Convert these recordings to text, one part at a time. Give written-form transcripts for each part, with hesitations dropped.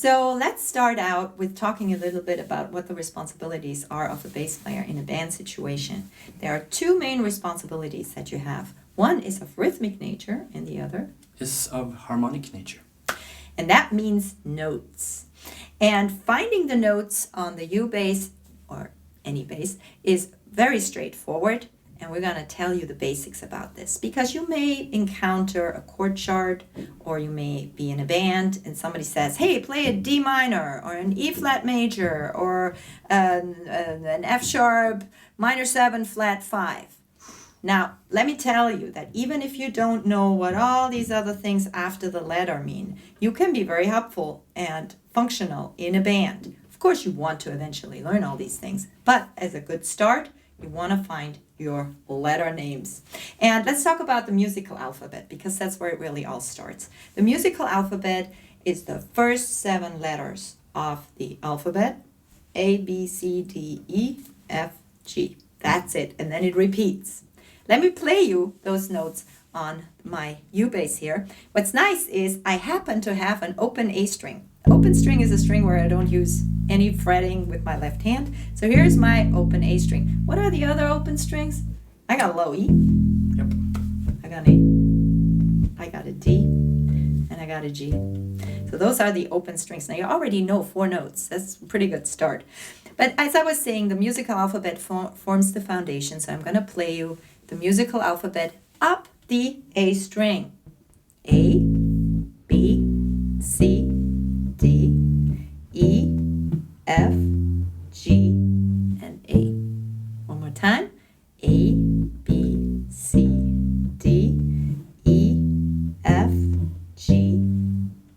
So let's start out with talking a little bit about what the responsibilities are of a bass player in a band situation. There are two main responsibilities that you have. One is of rhythmic nature and the other is of harmonic nature. And that means notes. And finding the notes on the UBass or any bass is very straightforward. And we're going to tell you the basics about this because you may encounter a chord chart or you may be in a band and somebody says, hey, play a D minor or an E flat major or an F sharp minor 7 flat 5. Now, let me tell you that even if you don't know what all these other things after the letter mean, you can be very helpful and functional in a band. Of course, you want to eventually learn all these things, but as a good start, you want to find your letter names. And let's talk about the musical alphabet because that's where it really all starts. The musical alphabet is the first 7 letters of the alphabet. A, B, C, D, E, F, G. That's it. And then it repeats. Let me play you those notes on my UBass here. What's nice is I happen to have an open A string. Open string is a string where I don't use any fretting with my left hand. So here's my open A string. What are the other open strings? I got a low E. Yep. I got an A. I got a D. And I got a G. So those are the open strings. Now you already know 4 notes. That's a pretty good start. But as I was saying, the musical alphabet forms the foundation. So I'm going to play you the musical alphabet up the A string. A, B, C, D, E, F, G, and A. One more time. A, B, C, D, E, F, G,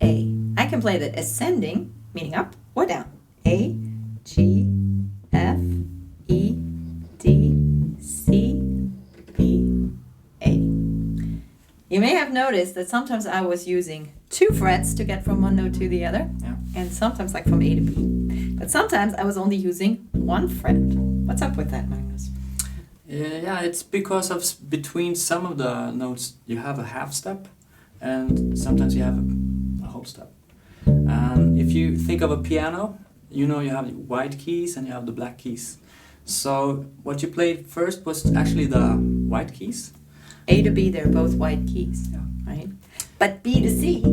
A. I can play that ascending, meaning up or down. A, G, F, E, D, C, B, A. You may have noticed that sometimes I was using 2 frets to get from one note to the other, and sometimes like from A to B. But sometimes I was only using 1 fret. What's up with that, Magnus? Yeah, it's because of between some of the notes you have a half step and sometimes you have a whole step. And if you think of a piano, you know you have the white keys and you have the black keys. So what you played first was actually the white keys. A to B, they're both white keys, right? But B to C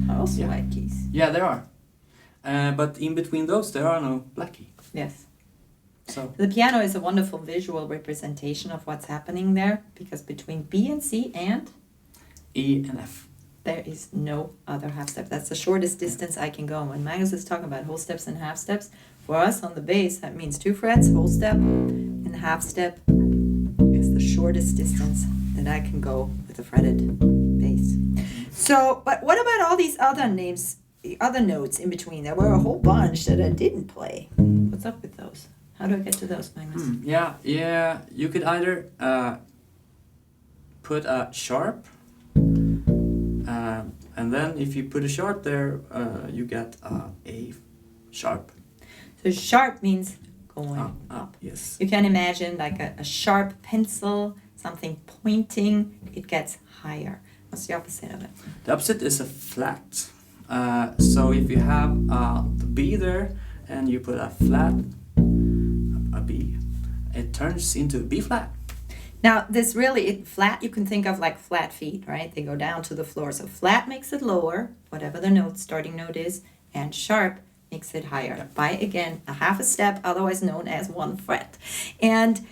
are also white keys. Yeah, there are. But in between those, there are no black key. Yes. So the piano is a wonderful visual representation of what's happening there because between B and C and E and F, there is no other half step. That's the shortest distance I can go. When Magnus is talking about whole steps and half steps, for us on the bass, that means 2 frets, whole step, and half step is the shortest distance that I can go with a fretted bass. So, but what about all these other names, the other notes in between? There were a whole bunch that I didn't play. What's up with those? How do I get to those, Magnus? Yeah, you could either put a sharp, and then if you put a sharp there, you get A sharp. So sharp means going up. Yes. You can imagine like a sharp pencil, something pointing, it gets higher. What's the opposite of it? The opposite is a flat. So if you have the B there and you put a flat, a B, it turns into B flat. Now this really, flat you can think of like flat feet, right? They go down to the floor. So flat makes it lower, whatever the note, starting note is, and sharp makes it higher by, again, a half a step, otherwise known as 1 fret. And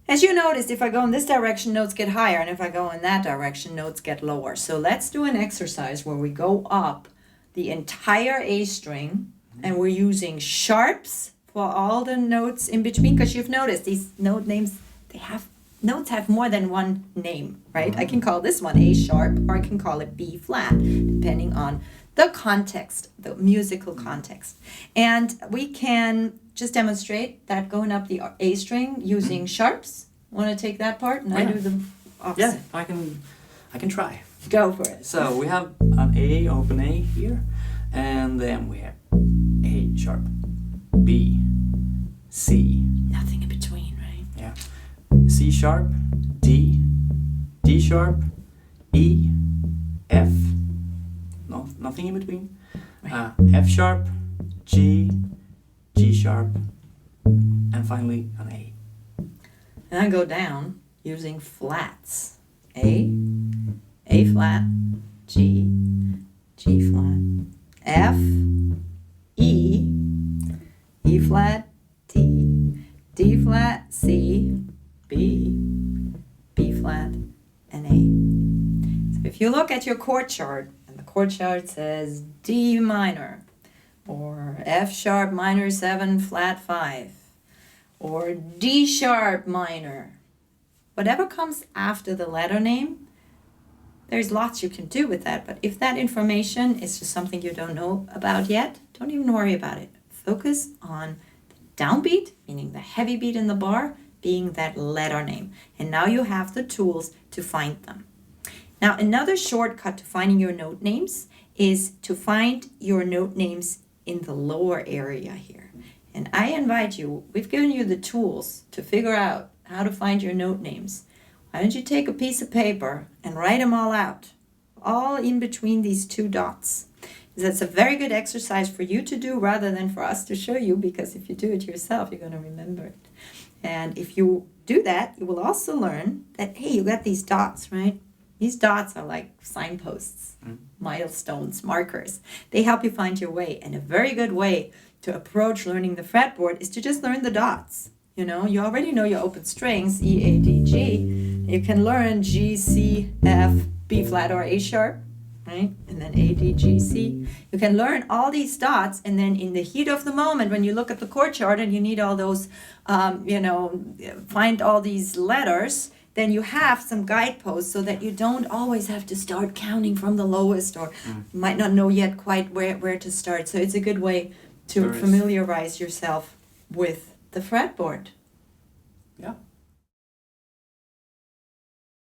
as you noticed, if I go in this direction, notes get higher, and if I go in that direction, notes get lower. So let's do an exercise where we go up the entire A string, and we're using sharps for all the notes in between, because you've noticed these note names, notes have more than one name, right? I can call this one A sharp, or I can call it B flat, depending on the context, the musical context. And we can just demonstrate that going up the A string using sharps. Want to take that part? And I do the opposite. Yeah, I can try. Go for it. So we have an A, open A here, and then we have A sharp, B, C. Nothing in between, right? Yeah. C sharp, D, D sharp, E, F. No, nothing in between. F sharp, G, G sharp, and finally an A. And I go down using flats. A flat, G, G flat, F, E, E flat, D, D flat, C, B, B flat, and A. So if you look at your chord chart, and the chord chart says D minor, or F sharp minor 7 flat 5, or D sharp minor, whatever comes after the letter name, there's lots you can do with that. But if that information is just something you don't know about yet, don't even worry about it. Focus on the downbeat, meaning the heavy beat in the bar, being that letter name. And now you have the tools to find them. Now, another shortcut to finding your note names is to find your note names in the lower area here. And I invite you, we've given you the tools to figure out how to find your note names. Why don't you take a piece of paper and write them all out, all in between these two dots. That's a very good exercise for you to do rather than for us to show you, because if you do it yourself, you're going to remember it. And if you do that, you will also learn that, hey, you got these dots, right? These dots are like signposts, milestones, markers. They help you find your way. And a very good way to approach learning the fretboard is to just learn the dots. You know, you already know your open strings, E, A, D, G. You can learn G, C, F, B flat or A sharp, right? And then A, D, G, C. You can learn all these dots, and then in the heat of the moment, when you look at the chord chart and you need all those, find all these letters, then you have some guideposts so that you don't always have to start counting from the lowest, or you might not know yet quite where to start. So it's a good way to familiarize yourself with the fretboard. Yeah.